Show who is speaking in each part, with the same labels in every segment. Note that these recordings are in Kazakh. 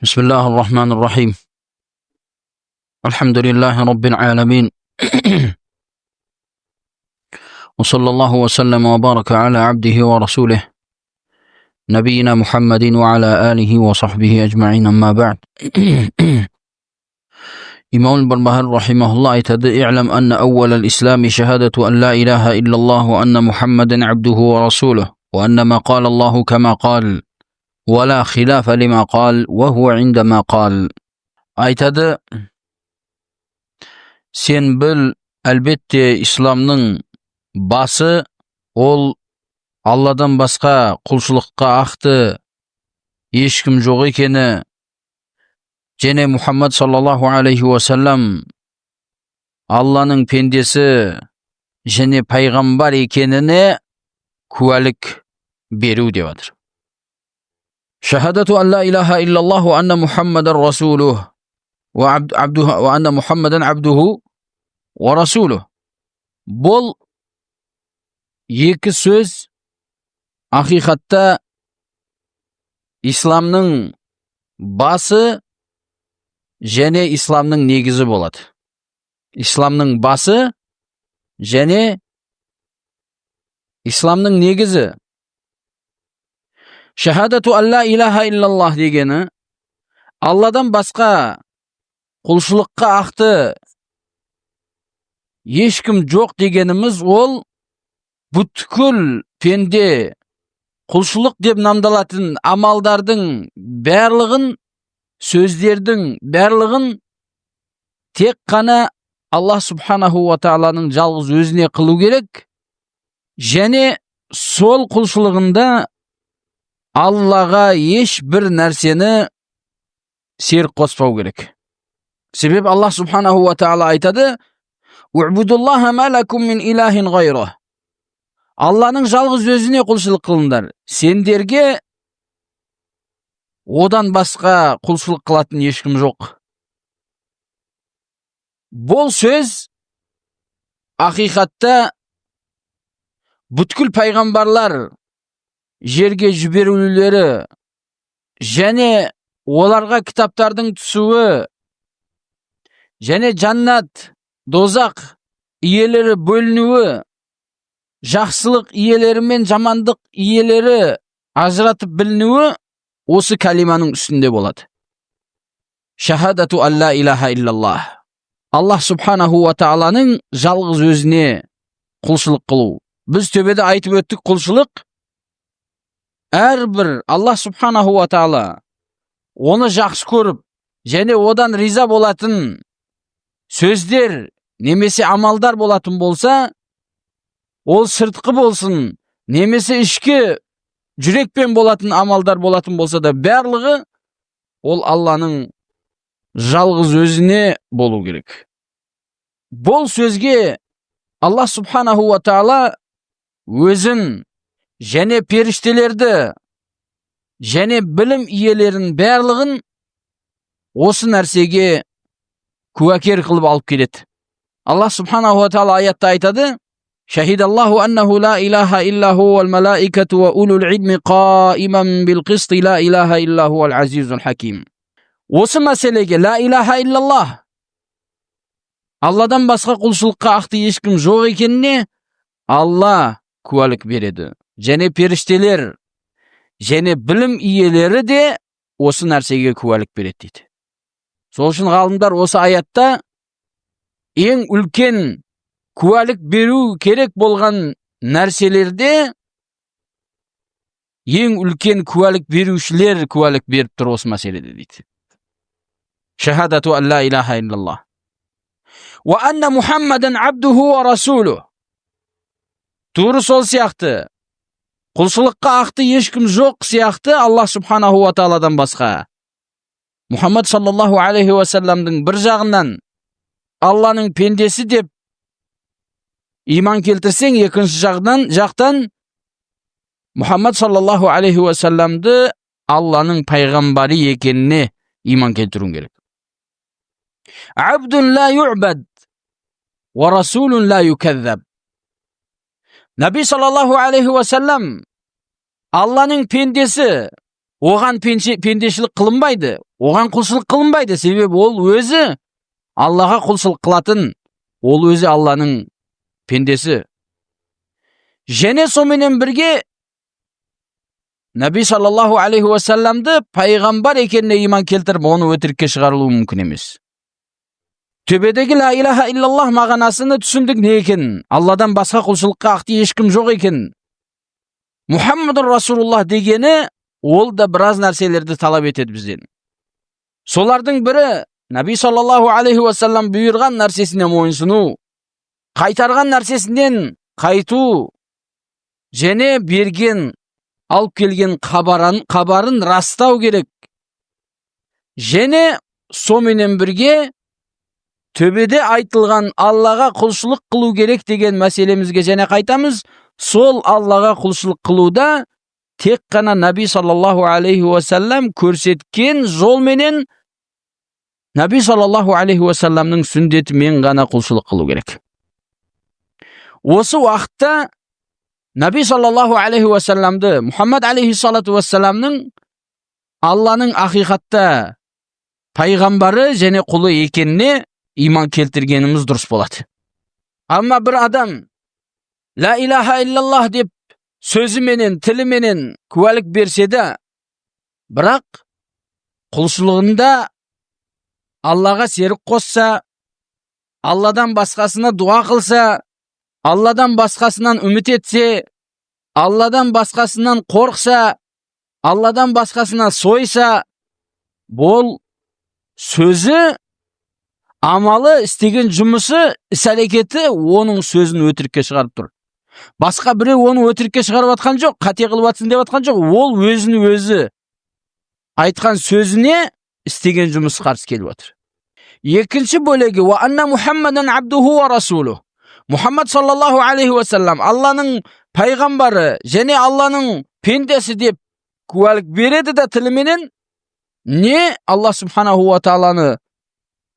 Speaker 1: بسم الله الرحمن الرحيم. الحمد لله رب العالمين. وصلى الله وسلم وبارك على عبده ورسوله نبينا محمد وعلى آله وصحبه أجمعين أما بعد. إمام البربهار رحمه الله aytadi: "اعلم أن أول الإسلام شهادة أن لا إله إلا الله وأن محمدا عبده ورسوله وأن ما قال الله كما قال ولا خلاف لما قال وهو عندما قال." Aytadi: "Sen bil, albatta islomning basi ol Allohdan boshqa qulchilikqa ahdi hech kim yo'q ekeni, jene Muhammad sallallohu alayhi va sallam Allohning pendesi jene payg'ambar ekenini kuvalik beru devadir. Shahadatu an la ilaha illalloh va anna Muhammadar rasuluh va abduhu va anna Muhammadan abduhu va rasuluh. Bol iki söz haqiqatda islomning basi jene islomning negizi bo'ladi. Islomning basi jene islomning negizi. Shahadatu an la ilaha illalloh degani Allohdan boshqa qulchilikqa ahdi hech kim yo'q deganimiz ol butkul pende qulchilik deb namdalатын amaldардың барлығын, сөздердің барлығын тек қана Аллах субханаху ва тааланың жалғыз өзіне қылу керек, және сол құлшылығында Аллаға еш бір нәрсені серік қоспау керек. Себебі Аллах субханаху ва таала айтады: "У'будуллаха ма лакум мин илахин гайрах." Алланың жалғыз өзіне құлшылық қылыңдар. Сендерге одан басқа құлшылық қылатын ешкім жоқ. Бұл сөз ақиқатта бүткіл пайғамбарлар жерге жіберілулері және оларға кітаптардың түсуі және жаннат, дозақ иелері бөлінуі, жақсылық иелері мен жамандық иелері ажыратып білінуі осы калиманың үстінде болады. Шахадату ан ла илаха иллаллах. Аллах субханаху ва тааланың жалғыз өзіне құлшылық қылу. Біз төбеде айтып өттік, құлшылық әрбір Аллах субханаху ва таала оны жақсы көріп және одан риза болатын сөздер немесе амалдар болатын болса, ол сыртқы болсын немесе ішкі жүрекпен болатын амалдар болатын болса да, барлығы ол Алланың жалғыз өзіне болу керек. Бұл сөзге Аллах субханаху ва таала өзін және періштелерді және білім иелерін барлығын осы нәрсеге куәкер қылып алып келеді. Аллах субханаху ва таала аятта айтады: "Шахидаллаху аннаху ла илаха илля хувал малаикату ва улул илми қаиман бил қисти ла илаха илля хувал азизул хаким." Осы мәселеге ла илаха иллаллах, Алладан басқа құлшылыққа ахты ешкім жоқ екеніне Алла куәлік береді. Және періштелер және білім иелері де осы нәрсеге куәлік береді дейді. Сол үшін ғалымдар осы аятта ең үлкен куәлік беру керек болған нәрселерде ең үлкен куәлік берушілер куәлік беріп тұр осы мәселеде дейді. Шахадату ан ла илаха иллаллах ва анна Мухаммадан абдуху ва расулух. Тура сол сияқты құлшылыққа ахты ешкім жоқ сияқты Аллах субханаху ва тааладан басқа Мұхаммад саллаллаху алейхи ва салламның бір жағынан Алланың пендесі деп иман келтірсең, екінші жақтан Мұхаммад саллаллаху алейхи ва салламды Алланың пайғамбары екеніне иман келтіруің керек. Абдун ла ю'бад ва расулун ла юказзаб. Наби саллаллаху алейхи ва саллам Алланың пендесі, Оған пендешілік қылынбайды, оған құлшылық қылынбайды. Себебі ол өзі Аллаға құлшылық қылатын, ол өзі Алланың пендесі. Және сонымен бірге Наби саллаллаху алейхи уассаламды пайғамбар екеніне иман келтіріп, оны өтірікке шығарылуы мүмкін емес. Төбедегі ла илаха иллаллах мағынасыны түсіндік не екен? Алладан басқа құлшылыққа ақты ешкім жоқ екен. Мұхаммадур Расулуллах дегені ол да біраз нәрселерді талап етеді бізден. Солардың бірі Наби саллаллаху алейхи уассалам бұйырған нәрсесіне мойынсыну, қайтарған нәрсесінен қайту, және берген, алып келген хабарын растау керек. Және сонымен бірге төбеде айтылған Аллаға құлшылық қылу керек деген мәселемізге және қайтамыз. Сол Аллаға құлшылық қылуда тек қана Наби саллаллаху алейхи уассалам көрсеткен жолменен, Наби саллаллаху алейхи уассаламның сүндетімен ғана құлшылық қылу керек. Осы уақытта Наби саллаллаху алейхи уассаламды, Мұхаммад алейхи салату уассаламның Алланың ақиқатта пайғамбары және құлы екеніне иман келтіргеніміз дұрыс болады. Амма бір адам ла илаха иллаллах деп сөзіменен, тіліменен куәлік берсе де, бірақ құлшылығында Аллаға серік қосса, Алладан басқасына дуа қылса, Алладан басқасынан үміт етсе, Алладан басқасынан қорқса, Алладан басқасына сойса, бұл сөзі, амалы, істеген жұмысы, іс-әрекеті оның сөзін өтірікке шығарып тұр. Басқа біреу оны өтірікке шығарып атқан жоқ, қате қылып атсын деп атқан жоқ. Ол өзі айтқан сөзіне істеген жұмысы қарсы келіп отыр. Екінші бөлігі ва анна Мұхаммадан абдуху ва расулу. Мұхаммад саллаллаху алейхи уассалам Алланың пайғамбары және Алланың пендесі деп куәлік береді де тіліменен, не Алла субханаху ва тааланы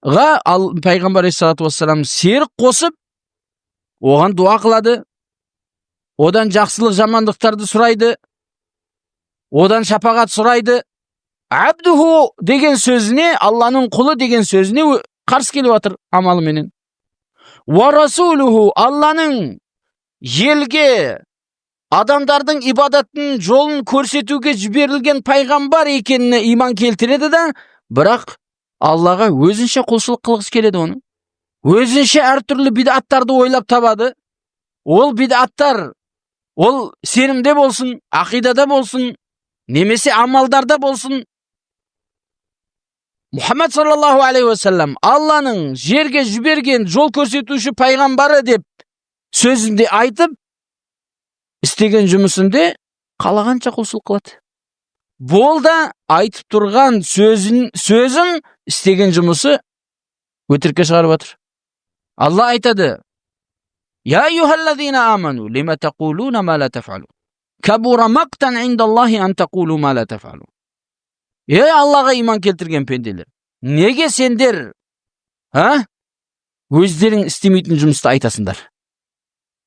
Speaker 1: пайғамбар алейхиссалату вассалам серік қосып, оған дуа қылады, одан жақсылық жамандықтарды сұрайды, одан шапағат сұрайды. Абдуху деген сөзіне, Алланың құлы деген сөзіне қарсы келіп отыр амалыменен. Ва расулуху, Алланың елге, адамдардың ибадатын жолын көрсетуге жіберілген пайғамбар екеніне иман келтіреді де, бірақ Аллаға өзінше құлшылық қылғысы келеді оны. Өзінше әртүрлі бидаттарды ойлап табады. Ол бидаттар, ол сенімде болсын, ақидада болсын, немесе амалдарда болсын. Мұхаммад саллаллаху алейхи уассалам Алланың жерге жіберген жол көрсетуші пайғамбары деп сөзінде айтып, істеген жұмысында қалағанша құлшылық қылады. Бұл да айтып тұрған сөзін істеген жұмысы өтірікке шығарып отыр. Алла айтады: «Я айюхаллазина аману, лима тақулуна ма ла тафалун. Кабура мақтан индаллахи ан тақулу ма ла тафалун». Ей Аллаға иман келтірген пенделер, неге сендер өздерің істемейтін жұмысты айтасыңдар?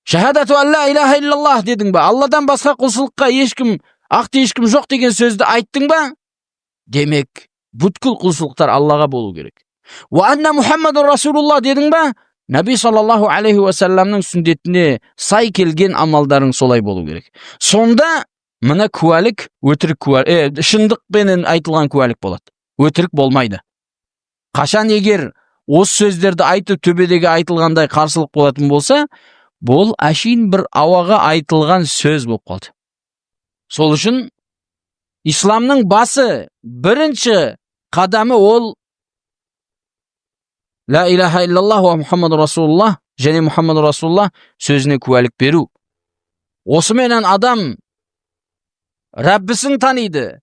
Speaker 1: Шахадату алла илаха иллаллах дедің ба? Алладан басқа құлшылыққа ешкім жоқ деген сөзді айттың ба? Демек, бүткіл құлшылықтар Аллаға болу керек. Ва анна Мұхаммадур Расулуллах дедің ба? Наби саллаллаху алейхи уассаламның сүндетіне сай келген амалдарың солай болу керек. Сонда мына куәлік өтірік куәлік, шындықпенен айтылған куәлік болады. Өтірік болмайды. Қашан егер осы сөздерді айтып төбедегі айтылғандай қарсылық болатын болса, бұл әшейін бір ауаға айтылған сөз болып қалды. Сол үшін исламның басы, бірінші қадамы ол ла илаха иллаллах ва Мұхаммад Расулуллах және Мұхаммад Расулуллах сөзіне куәлік беру. Осыменен адам Раббісін таниды,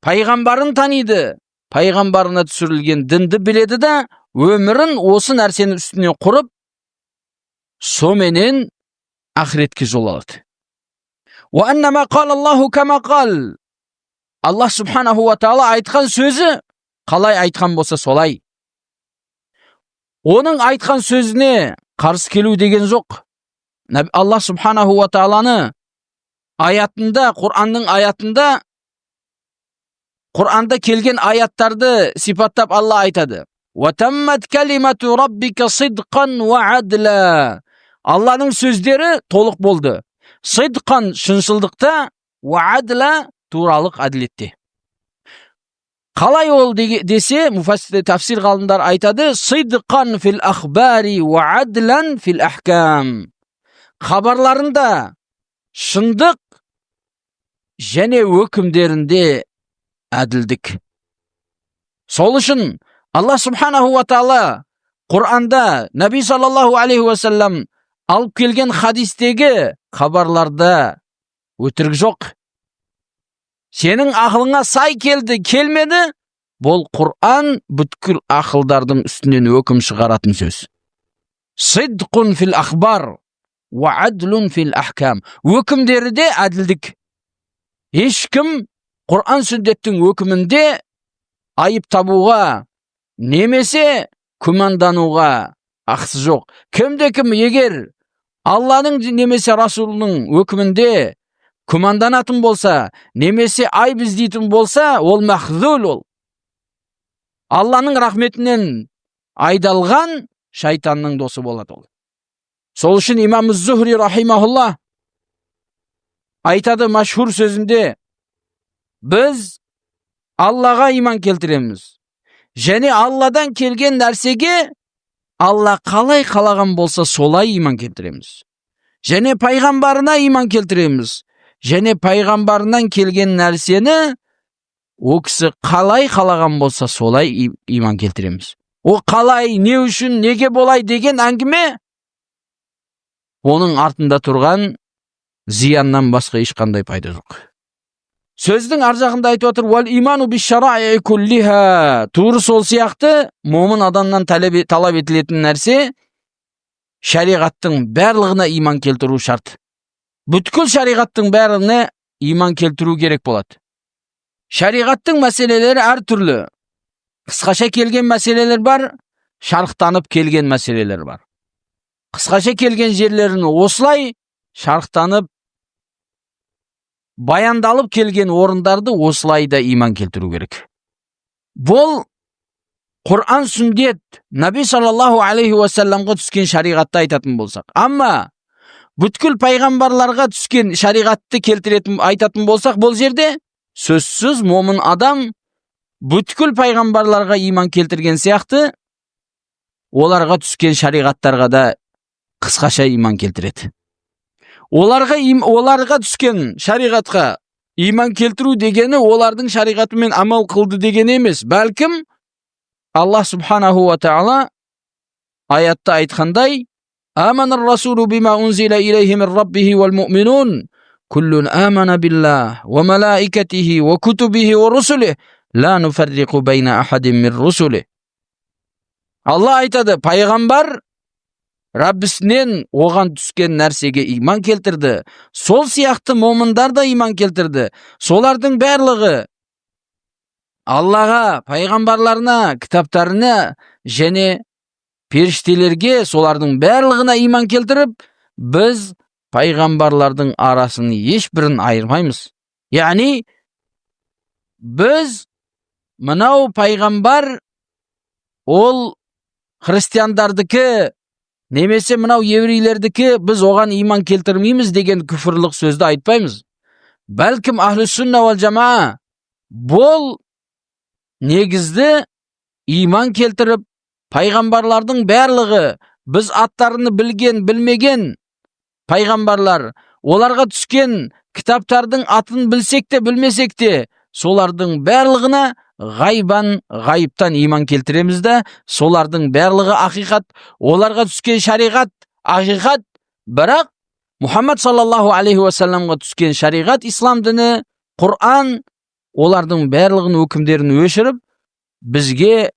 Speaker 1: пайғамбарын таниды, пайғамбарына түсірілген дінді біледі де, өмірін осы нәрсенің үстіне құрып, соменен ақыретке жол алады. Ва аннама қалаллаху кама қал. Аллах субханаху ва таала айтқан сөзі қалай айтқан болса солай. Оның айтқан сөзіне қарсы келу деген жоқ. Аллах субханаху ва тааланы аятында, Құранның аятында Qur'onda kelgan oyatlarni sifatlab Alloh aytadi. "Va tammat kalimatu robbika sidqan va adla." Allohning so'zlari to'liq bo'ldi. Sidqan shunchillikda va adla to'g'riliq adletda. Qalay ol dese, mufassir tafsir g'olimlar aytadi, sidqan fil akhbari va adlan fil ahkam. Xabarlarında shundiq және hukmlarında adildik. Sol үшін Allah subhanahu wa ta'ala Qur'onda Nabi sallallahu alayhi wa sallam alып kelgan hadisdagi xabarlarda өтірік жоқ. Senin aqlına say keldi, kelmedi, bol Qur'an бүткіл ақылдардың üstünden hüküm шығаратын söz. Sidqun fil akhbar wa adlun fil ahkam. Hükümleri de adildik. Hiç kim Qur'an sünnetin hükümünde ayıp tabuğa, немесе күмәндануға ақысы жоқ. Кімде-кім егер Алланың немесе Расулының hükümünde күмәнданатын болса, немесе айып іздейтін болса, ол махзул ол. Алланың рахметінен айдалған шайтанның досы болады ол. Сол үшін имам Зухри рахимахулла айтады машхур сөзінде, біз Аллаға иман келтіреміз. Және Алладан келген нәрсеге Алла қалай қалаған болса солай иман келтіреміз. Және пайғамбарына иман келтіреміз. Және пайғамбарынан келген нәрсені о кісі қалай қалаған болса солай иман келтіреміз. О қалай, не үшін, неге болай деген әңгіме оның артында тұрған зияннан басқа ешқандай пайда жоқ. Сөздің ар жағында айтып отыр, "Вал иману биш-шараи куллиха." Тура сол сияқты момын адамнан талап етілетін нәрсе шариғаттың барлығына иман келтіру шарт. Бүткіл шариғаттың бәріне иман келтіру керек болады. Шариғаттың мәселелері әр түрлі. Қысқаша келген мәселелер бар, шарықтанып келген мәселелер бар. Қысқаша келген жерлерін осылай шарықтанып баяндалып келген орындарды осылай да иман келтіру керек. Бұл Құр'ан сүндет Наби саллаллаху алейхи ва салламға түскен шариғатты айтатын болсақ. Амма бүткіл пайғамбарларға түскен шариғатты келтіретін айтатын болсақ, бұл жерде сөзсіз момын адам бүткіл пайғамбарларға иман келтірген сияқты, оларға түскен шариғаттарға да қысқаша иман келтіреді. Оларға түскен шариғатқа иман келтіру дегені олардың шариғатымен амал қылды деген емес. Бәлкім Аллах субханаху ва таала аятта айтқандай, "Аманар расулу бима унзила илейхи мин раббихи вал муъминун, куллун амана биллах ва малаикатихи ва кутубихи ва русулихи, ла нуфарриқу байна ахадин мин русулихи." Аллах айтады, пайғамбар Раббісінен оған түскен нәрсеге иман келтірді. Сол сияқты момындар да иман келтірді. Солардың барлығы Аллаға, пайғамбарларына, кітаптарына және періштелерге, солардың барлығына иман келтіріп, біз пайғамбарлардың арасын ешбірін айырмаймыз. Яғни біз мынау пайғамбар ол христиандардікі, немесе мынау еврейлердікі, біз оған иман келтірмейміз деген күфірлік сөзді айтпаймыз. Бәлкім ахлі сүнна вал жамаа бұл негізді иман келтіріп, пайғамбарлардың барлығы, біз аттарыны білген, білмеген пайғамбарлар, оларға түскен кітаптардың атын білсек те, білмесек те, солардың барлығына ғайыптан иман келтіреміз да, солардың барлығы ақиқат, оларға түскен шариғат ақиқат, бірақ Мұхаммад саллаллаху алейхи ва салламға түскен шариғат, ислам діні, Құр'ан, олардың барлығын өкімдерін өшіріп, бізге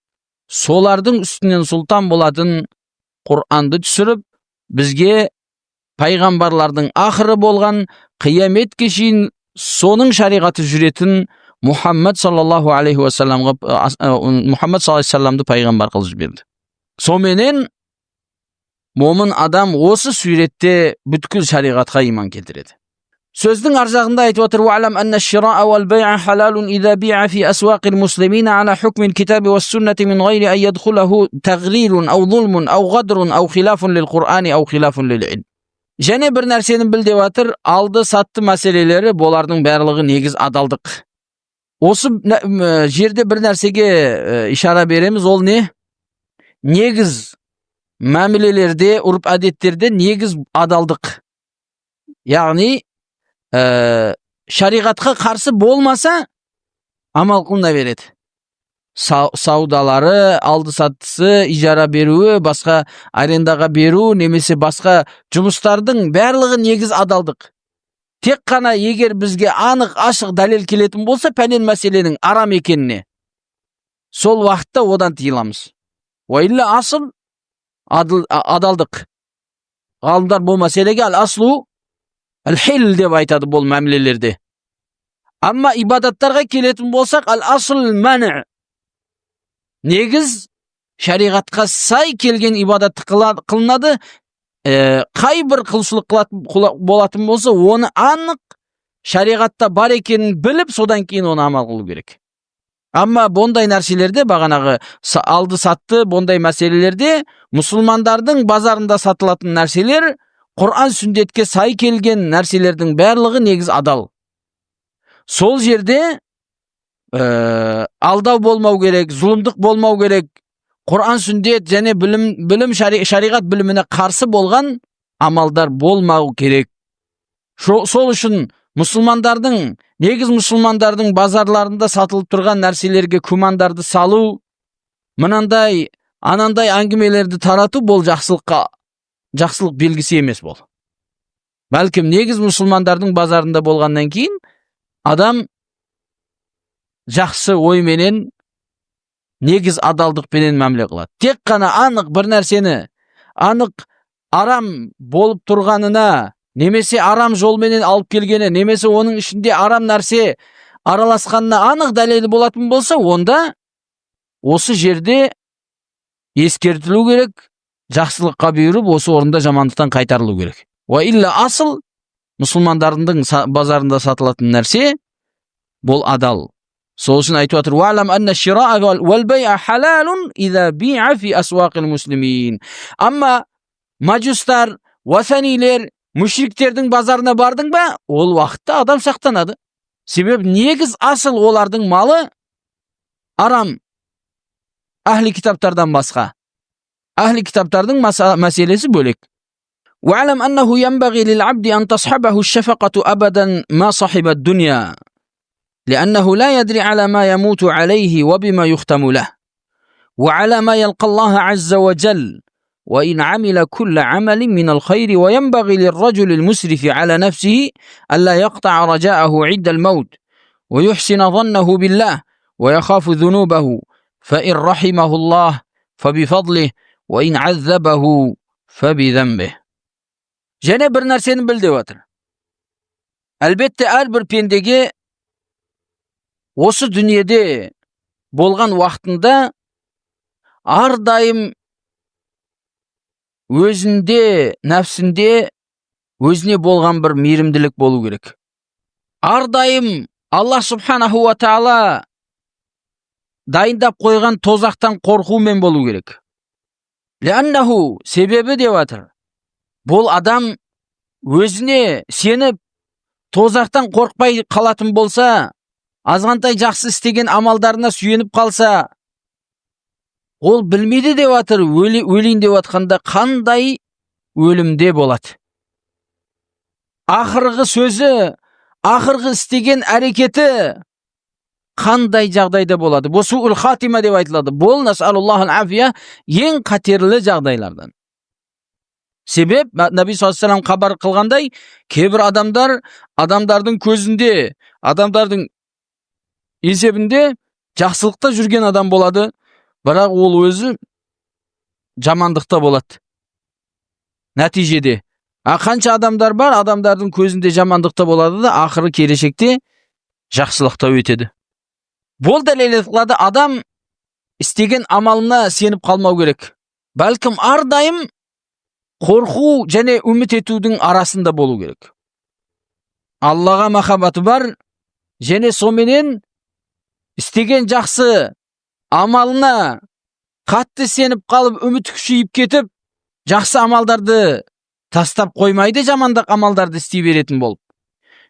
Speaker 1: солардың үстінен сұлтан болатын Құр'анды түсіріп, бізге пайғамбарлардың ақыры болған қияметке шейін соның шариғаты жүретін Мұхаммад саллаллаху алейхи ва салламға Мұхаммад саллаллаху алейхи ва салламды пайғамбар қылып жіберді. Соменен момын адам осы суретте бүткіл шариғатқа иман келтіреді. Sözdün arjağında aytып atır: "Wa'lam anna ash-shira'a wal bay'a halalun idha bi'a fi aswaqil muslimin ala hukmil kitabi was sunnati min ghayri an yadkhulahu taghlilun aw zulmun aw ghadrun aw khilafun lil Qur'ani aw khilafun lil ilm." Және bir нәрсені біл деп атыр: алды сатты мәселелері болардың барлығы негіз адалдық. Осы жерде бір нәрсеге ишара береміз, ол не? Негіз мәмілелерде, ұрып әдеттерде негіз адалдық. Яғни шариғатқа қарсы болмаса амал қылына береді. Саудалары, алды саттысы, ижара беруі, басқа арендаға беру, немесе басқа жұмыстардың барлығы негіз адалдық. Тек қана егер бізге анық ашық дәлел келетін болса пәнен мәселенің арам екеніне, сол уақытта одан тыйыламыз. Уайилла асыл адалдық. Ғалымдар бұл мәселеге ал-аслу ал-хил деп айтады бұл мәмілелерде. Амма ибадаттарға келетін болсақ, ал-асл мәні. Негіз шариғатқа сай келген ибадатты қылынады. Қай бір қылшылық болатын болса, оны анық шариғатта бар екенін біліп, содан кейін оны амал қылу керек. Амма бондай нәрселерде, бағанағы алды сатты бондай мәселелерде, мұсылмандардың базарында сатылатын нәрселер Құран сүндетке сай келген нәрселердің барлығы негіз адал. Сол жерде алдау болмау керек, зұлымдық болмау керек. Құран сүндет және білім шариғат біліміне қарсы болған амалдар болмау керек. Сол үшін негіз мұсылмандардың базарларында сатылып тұрған нәрселерге күмәндарды салу, мынандай анандай әңгімелерді тарату, бұл жақсылық белгісі емес бол. Бәлкім негіз мұсылмандардың базарында болғаннан кейін адам жақсы ойменен, негіз адалдықпенен мәміле қылады. Тек қана анық бір нәрсені, анық арам болып тұрғанына, немесе арам жолменен алып келгені, немесе оның ішінде арам нәрсе араласқанына анық дәлелі болатын болса, онда осы жерде ескертілу керек, жақсылыққа бұйырып, осы орында жамандықтан қайтарылу керек. Уайилла асыл мұсылмандардың базарында сатылатын нәрсе бұл адал. Сол үшін айтып отыр: "Вa'lam anna ash-shira'a wal bay'a halalun idha bi'a fi aswaqil muslimin." Амма маджустар, васанилер, мушриктердің базарына бардың ба, ол уақытта адам сақтанады. Себебі негіз асыл олардың малы арам. Ахли китаптардан басқа. Ахли китаптардың мәселесі бөлек. "Wa'lam annahu yanbaghi lil-'abdi an tashabahu ash-shafaqatu abadan ma sahiba ad-dunya." لأنه لا يدري على ما يموت عليه وبما يختم له وعلى ما يلقى الله عز وجل وإن عمل كل عمل من الخير وينبغي للرجل المسرف على نفسه ألا يقطع رجاءه عند الموت ويحسن ظنه بالله ويخاف ذنوبه فإن رحمه الله فبفضله وإن عذبه فبذنبه. Және бір нәрсені біл деп отыр. Әлбетте әрбір пендеге осы дүниеде болған уақытында ардайым өзінде, нәпсінде өзіне болған бір мейірімділік болу керек. Ардайым Аллах субханаху ва таала дайындап қойған тозақтан қорқумен болу керек. Ләннаху, себебі деп жатыр, бұл адам өзіне сеніп тозақтан қорқпай қалатын болса, азғантай жақсы істеген амалдарына сүйеніп қалса, ол білмейді деп жатыр, өлейін деп жатқанда қандай өлімде болады. Ақырғы сөзі, ақырғы істеген әрекеті қандай жағдайда болады. Бұл суул хатима деп айтылады. Бұл насаллаллаху афия ең қатерлі жағдайлардан. Себеп Наби саллаллаху алейхи ва саллям хабар қылғандай, кейбір адамдардың көзінде, адамдардың есебінде жақсылықта жүрген адам болады, бірақ ол өзі жамандықта болады. Нәтижеде қанша адамдар бар, адамдардың көзінде жамандықта болады да, ақыры келешекте жақсылықта өтеді. Бұл дәлел қылады, адам істеген амалына сеніп қалмау керек. Бәлкім ардайым қорқу және үміт етудің арасында болу керек. Аллага махаббаты бар, және соменен істеген жақсы амалына қатты сеніп қалып, үміт күшейіп кетіп, жақсы амалдарды тастап қоймайды, жамандық амалдарды істей беретін болып.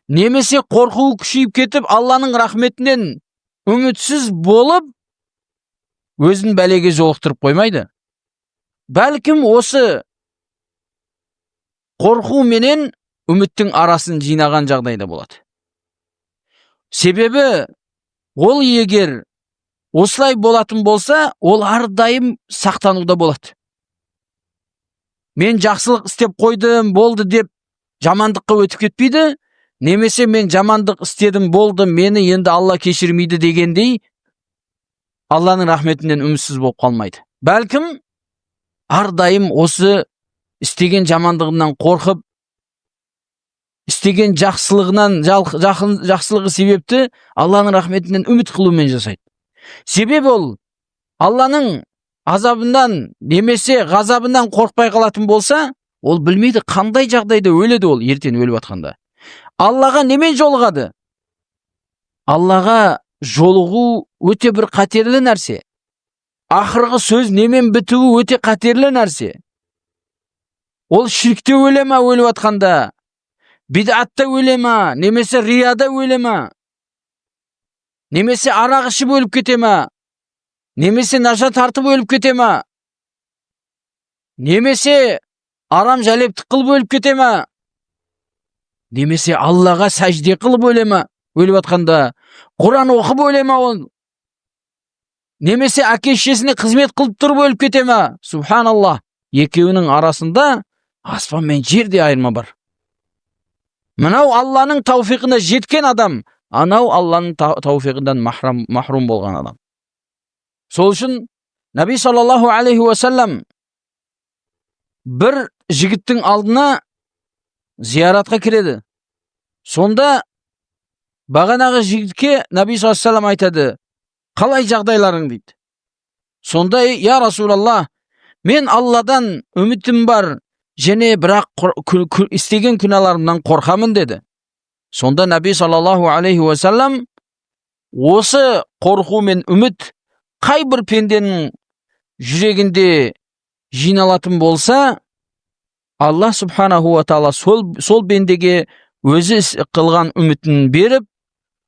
Speaker 1: Немесе қорқуы күшейіп кетіп, Алланың рахметінен үмітсіз болып, өзін бәлеге жолықтырып қоймайды. Бәлкім осы қорқу менен үміттің арасын жинаған жағдайда болады. Себебі ол егер осылай болатын болса, ол әрдайым сақтануда болады. Мен жақсылық істеп қойдым, болды деп жамандыққа өтіп кетпейді, немесе мен жамандық істедім, болды, мені енді Алла кешірмейді дегендей Алланың рахметінен үмітсіз болып қалмайды. Бәлкім әрдайым осы істеген жамандығынан қорқып, істеген жақсылығынан жақсылығы себепті Алланың рахметінен үміт қылумен жасайды. Себебі ол Алланың азабынан немесе ғазабынан қорқпай қалатын болса, ол білмейді қандай жағдайда өледі, ол ертең өліп жатқанда. Аллаға немен жолығады? Аллаға жолығу өте бір қатерлі нәрсе. Ақырғы сөз немен бітуі өте қатерлі нәрсе. Ол ширкте өле ма өліп жатқанда, бидатта өле ма, немесе рияда өле ма, немесе арақ ішіп өліп кете ма, немесе наша тартып өліп кете ма, немесе арам жәлептік қылып өліп кете ма, немесе Аллаға сәжде қылып өле ма өліп жатқанда, Құран оқып өле ма ол, немесе әке-шешесіне қызмет қылып тұрып өліп кете ма. Субханаллах, екеуінің арасында аспан мен жерде айырма бар. Мынау Алланың тауфиқына жеткен адам, анау Алланың тауфиқынан махрум болған адам. Сол үшін Наби саллаллаху алейхи уассалам бір жігіттің алдына зияратқа кіреді. Сонда бағанағы жігітке Наби саллаллаху алейхи уассалам айтады: қалай жағдайларың дейді. Сонда: я Расулаллах, мен Алладан үмітім бар, және бірақ істеген күнәларымнан қорқамын деді. Сонда Наби саллаллаху алейхи уассалам осы қорқу мен үміт қай бір пенденің жүрегінде жиналатын болса, Алла субханаху ва таала сол пендеге өзі қылған үмітін беріп,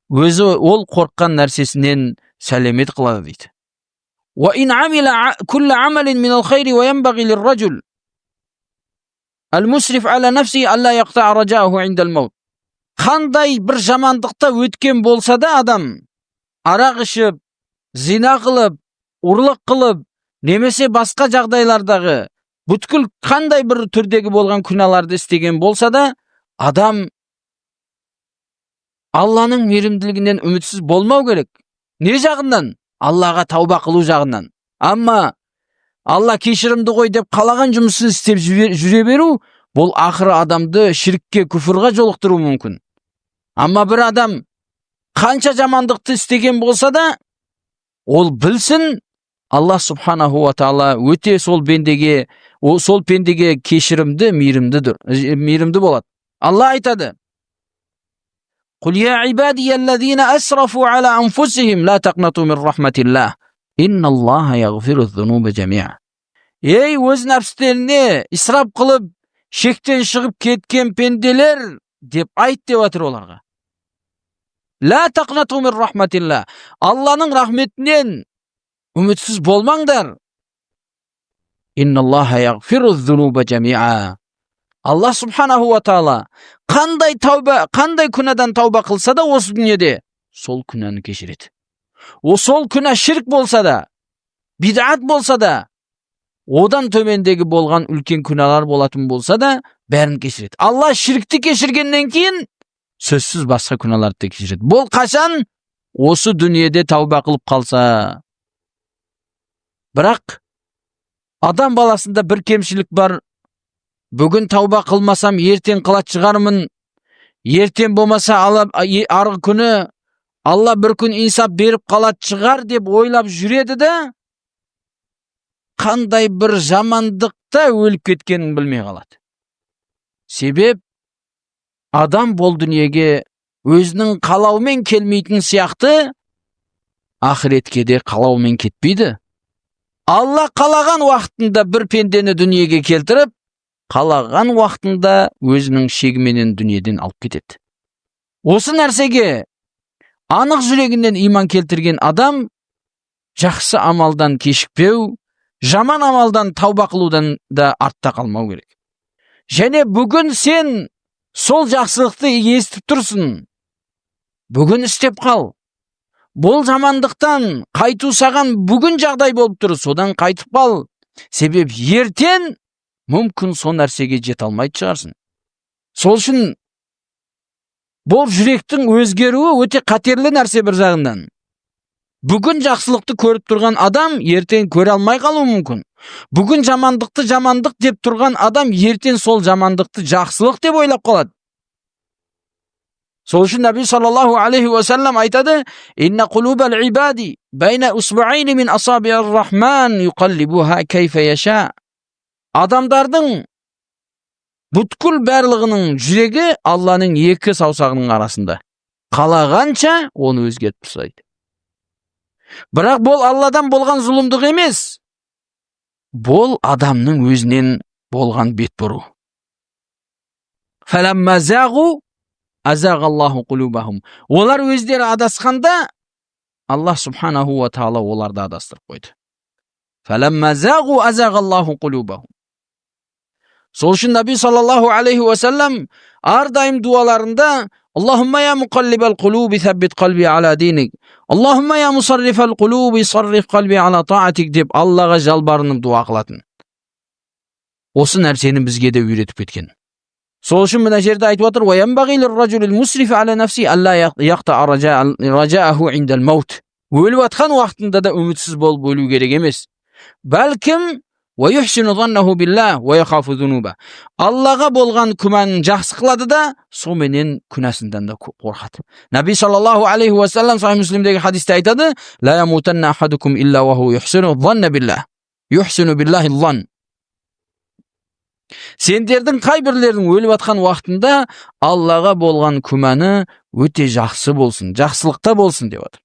Speaker 1: өзі ол қорққан нәрсесінен сәлемет қылады дейді. وَإِنْ عَمِلَ كُلَّ عَمَلٍ مِنَ الْخَيْرِ وَيَنْبَغِي لِلرَّجُلِ المسرف على نفسه ألا يقطع رجاءه عند الموت. Қандай бір жамандықта өткен болса да адам, арақ ішіп, зина қылып, ұрлық қылып, немесе басқа жағдайлардағы бүткіл қандай бір түрдегі болған күнәларды істеген болса да, адам Алланың мейірімділігінен үмітсіз болмау керек. Не жағынан? Аллаға тауба қылу жағынан. Амма Алла кешірімді ғой деп қалаған жұмысын істеп жүре беру, бұл ақыры адамды ширкке, күфірға жолықтыру мүмкін. Амма бір адам қанша жамандықты істеген болса да, ол білсін, Алла субханаху ва таала өте сол пендеге кешірімді, мейірімді болады. Алла айтады: قُلْ يَا عِبَادِيَ الَّذِينَ أَسْرَفُوا عَلَى أَنفُسِهِمْ لَا تَقْنَطُوا مِنْ رَحْمَةِ اللَّهِ إِنَّ اللَّهَ يَغْفِرُ الذُّنُوبَ جَمِيعًا. Ей, өз нәпстеріне исрап қылып, шектен шығып кеткен пенделер, деп айт деп отыр оларға. Ла тақнату мин рахматилла. Алланың рахметінен үмітсіз болмаңдар. Инналлаха яғфиру зунуба жамиа. Алла субханаху ва таала қандай күнәдан тауба қылса да осы дүниеде, сол күнәні кешіреді. Сол күнә ширк болса да, бидат болса да, одан төмендегі болған үлкен күнәлар болатын болса да, бәрін кешіреді. Алла ширкті кешіргеннен кейін сөзсіз басқа күнәларды кешіреді. Бұл қашан? Осы дүниеде тауба қылып қалса. Бірақ адам баласында бір кемшілік бар. Бүгін тауба қылмасам ертең қылат шығармын. Ертең болмаса арғы күні Алла бір күн инсап беріп қалат шығар деп ойлап жүреді да, қандай бір жамандықта өліп кеткенін білмей қалады. Себеп Адам бол дүниеге өзінің қалауымен келмейтін сияқты, ақыретке де қалауымен кетпейді. Алла қалаған уақытында бір пендені дүниеге келтіріп, қалаған уақытында өзінің шегіменен дүниеден алып кетеді. Осы нәрсеге анық жүрегінен иман келтірген адам жақсы амалдан кешікпеу, жаман амалдан тауба қылудан да артта қалмау керек. Және бүгін сен сол жақсылықты естіп тұрсың. Бүгін істеп қал. Бұл жамандықтан қайту саған бүгін жағдай болып тұр, содан қайтып қал. Себеп ертең мүмкін сол нәрсеге жете алмайды шығарсың. Сол үшін бұл жүректің өзгеруі өте қатерлі нәрсе бір жағынан. Бүгін жақсылықты көріп тұрған адам ертең көре алмай қалуы мүмкін. Бүгін жамандықты жамандық деп тұрған адам ертең сол жамандықты жақсылық деп ойлап қалады. Сол үшін Наби саллаллаху алейхи ва саллям айтады: "Инна қулубал ибади байна усбуайни мин асабиар рахман юқаллибуха кайфа яша." Адамдардың бүткіл барлығының жүрегі Алланың екі саусағының арасында. Қалағанша оны өзгертіп тастайды. Бірақ бұл Алладан болған зұлымдық емес. Бұл адамның өзінен болған бет бұру. Фаламма зағу азағаллаху қулубахум. Олар өздері адасқанда, Аллах субханаху ва таала оларды адастырып қойды. Фаламма зағу азағаллаху қулубахум. Сол үшін Наби саллаллаху алейхи ва саллям ардайым дуаларында: Аллахумма я муқаллибал қулуби саббит қалби ала диник. Аллахумма я мусаррифал қулуби сарриф қалби ала таатик деп Аллаға жалбарынып дуа қылатын. Осы нәрсені бізге де үйретіп кеткен. Сол үшін мына жерде айтып отыр: "Ва янбағи лир-ражулил мусрифи ала нафси алла яқта ражааху индал маут." Өліп атқан уақытында да үмітсіз болып өлу керек емес. Бәлкім وَيُحْسِنُ ظَنَّهُ بِاللَّهِ وَيَخَافُ ذُنُوبَهُ. Аллаға болған күмәнін жақсы қылады да, соменен күнәсінен де қорқады. Наби саллаллаху алейхи ва саллям Сахih Муслимдегі хадисте айтады: "Ла ямутанна ахадукум илля ва ху юхсину ظَنَّ بالله. Юхсину биллахи ظَنَّ." Сендердің қай бірлердің өліп атқан уақытында Аллаға болған күмәні өте жақсы болсын, жақсылықта болсын деп отыр.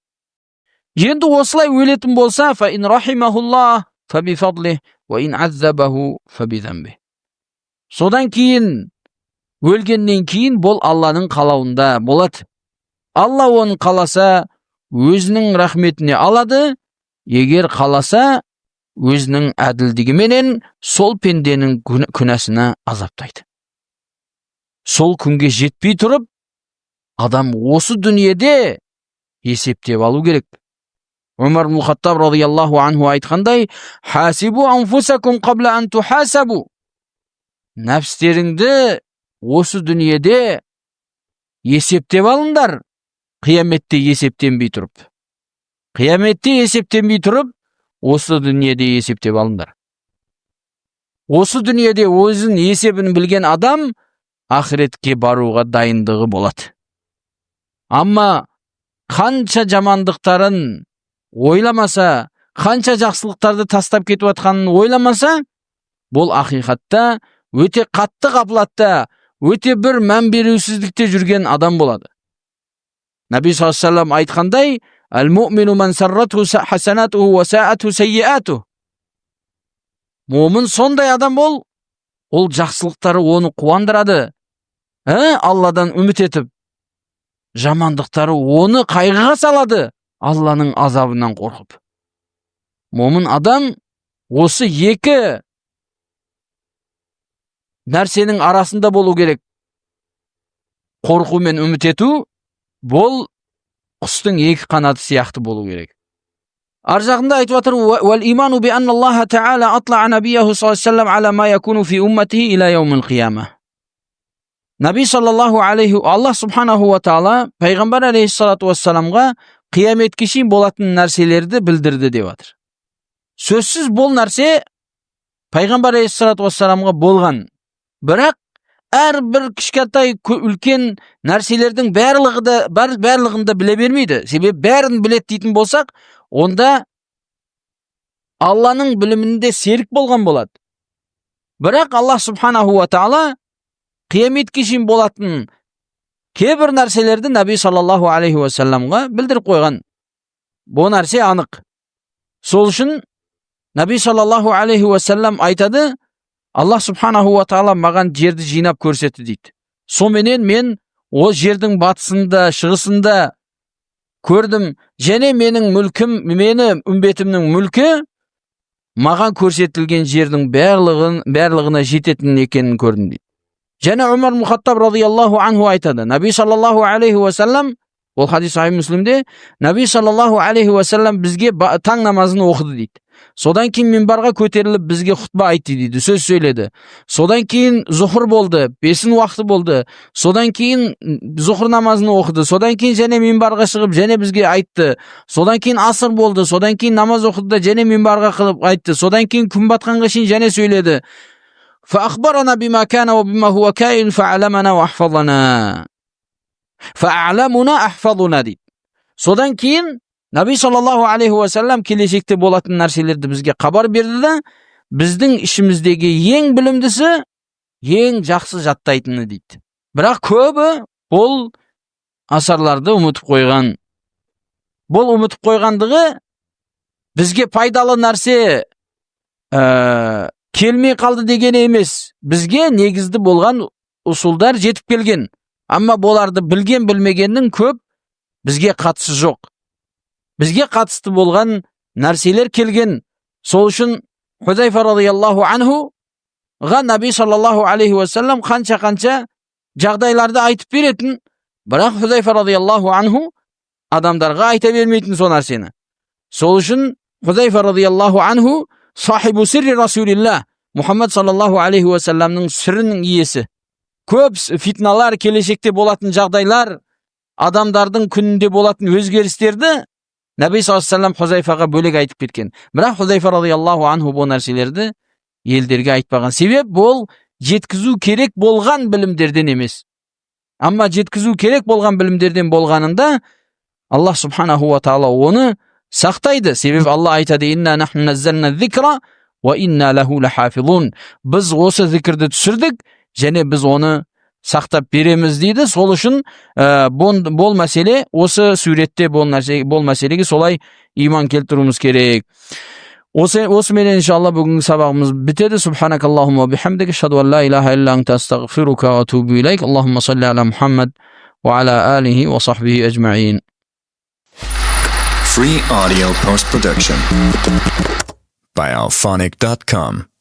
Speaker 1: Енді осылай өлетін болса, фа ин рахимахуллах фа би фадлих ва ин аззабаху фа би замбих. Содан кейін өлгеннен кейін бұл Алланың қалауында болады. Алла оны қаласа өзінің рахметіне алады, егер қаласа өзінің әділдігіменен сол пенденің күнәсіне азаптайды. Сол күнге жетпей тұрып, адам осы дүниеде есептеп алу керек. Умар ибн Хаттаб радияллаху анху айтқандай: "Хасибу анфусакум қабла ан тухасабу." Нәпстеріңді осы дүниеде есептеп алыңдар, қияметте есептенбей тұрып. Қияметте есептенбей тұрып, осы дүниеде есептеп алыңдар. Осы дүниеде өзін есебін білген адам ақыретке баруға дайындығы болады. Амма қанша жамандықтарын ойламаса, қанша жақсылықтарды тастап кетіп атқанын ойламаса, бұл ақиқатта өте қатты ғафлатта, өте бір мән берусіздікте жүрген адам болады. Наби саллаллаху алейхи ва саллям айтқандай: "Ал-муъмину ман сарратху хасанатуху ва саатху сайyi'atuhu." Муъмин сондай адам ол жақсылықтары оны қуандырады, Алладан үміт етіп, жамандықтары оны қайғыға салады, Алланың азабынан қорқып. Муъмин адам осы екі нәрсенің арасында болу керек. Қорқу мен үміт ету бұл құстың екі қанаты сияқты болу керек. Ар жағында айтып отыр: "Вал иману би анна Аллаха таала атла набияху саллаллаху алейхи ва саллям ала ма якуну фи умматихи иля яумил қияма." Наби саллаллаху алейхи Аллах субханаху ва таала пайғамбар алейхиссалату вассаламға қияметке шейін болатын нәрселерді білдірді деп отыр. Сөзсіз бұл нәрсе пайғамбар алейхиссалату вассаламға болған. Бірақ әрбір кішкентай үлкен нәрселердің барлығында біле бермейді. Себебі бәрін білет дейтін болсақ, онда Алланың білімінде серік болған болады. Бірақ Аллах субханаху ва таала қияметке шейін болатын кейбір нәрселерді Наби саллаллаху алейхи ва салламға білдіріп қойған. Бұл нәрсе анық. Сол үшін Наби саллаллаху алейхи ва саллам айтады, Аллах субханаху ва таала маған жерді жинап көрсетті дейді. Соменен мен о жердің батысында, шығысында көрдім, және менің мүлкім, мені үмбетімнің мүлкі маған көрсетілген жердің барлығына жететін екенін көрдім дейді. Және Умар ибн Хаттаб радияллаху анху айтады, Наби саллаллаху алейхи ва саллам, ол хадис Сахих Муслимде, Наби саллаллаху алейхи ва саллам бізге таң намазын оқыды дейді. Содан кейін минбарға көтеріліп бізге хутба айтты дейді, сөз сөйледі. Содан кейін зухр болды, 5 уақыты болды. Содан кейін зухр намазын оқыды. Содан кейін және минбарға шығып және бізге айтты. Содан кейін аср болды. Содан кейін намаз оқыды да және минбарға қылып айтты. Содан кейін күн батқанға шейін және сөйледі. فأخبرنا بما كان وبما هو كائن فعلمنا واحفظنا فأعلمنا أحفظنا дейді. Содан кейін Наби саллаллаху алейхи ва саллам келешекте болатын нәрселерді бізге хабар берді да, біздің ішіміздегі ең білімдісі, ең жақсы жаттайтыны дейді. Бірақ көбі бұл асарларды ұмытып қойған. Бұл ұмытып қойғандығы бізге пайдалы нәрсе келмей қалды деген емес. Бізге негізді болған усулдар жетіп келген. Амма боларды білген білмегеннің көп бізге қатысы жоқ. Бізге қатысты болған нәрселер келген. Сол үшін Хузайфа радияллаху анху ға Наби саллаллаху алейхи ва саллам қанша жағдайларды айтып беретін. Бірақ Хузайфа радияллаху анху адамдарға айта бермейтін сол нәрсені. Сол үшін Хузайфа радияллаху анху сахибу сирри Расулилlah, Мұхаммад саллаллаху алейхи ва салламның сірінің иесі. Көп фитналар, келешекте болатын жағдайлар, адамдардың күнінде болатын өзгерістерді Наби саллаллаху алейхи ва саллам Хузайфаға бөлек айтып кеткен. Бірақ Хузайфа радияллаху анху бұл нәрселерді елдерге айтпаған. Себеп бұл жеткізу керек болған білімдерден емес. Амма жеткізу керек болған білімдерден болғанында Аллах субханаху ва таала оны сақтайды. Себеп Алла айтады, инна нахну наззална зикра ва инна лаху лахафизун. Біз осы зикрді түсірдік, және біз оны сақтап береміз дейді. Сол үшін бұл мәселе осы суретте бұл мәселеге солай иман келтіруіміз керек. Осымен иншалла бүгінгі сабағымыз бітеді. Субханакаллахумма бихамдика ашхаду ан ла илаха илля анта астағфирука ва атубу илейк. Аллахумма салли аля Мухаммад ва аля алихи ва сахбихи ажмаин.
Speaker 2: Free audio post-production by alphonic.com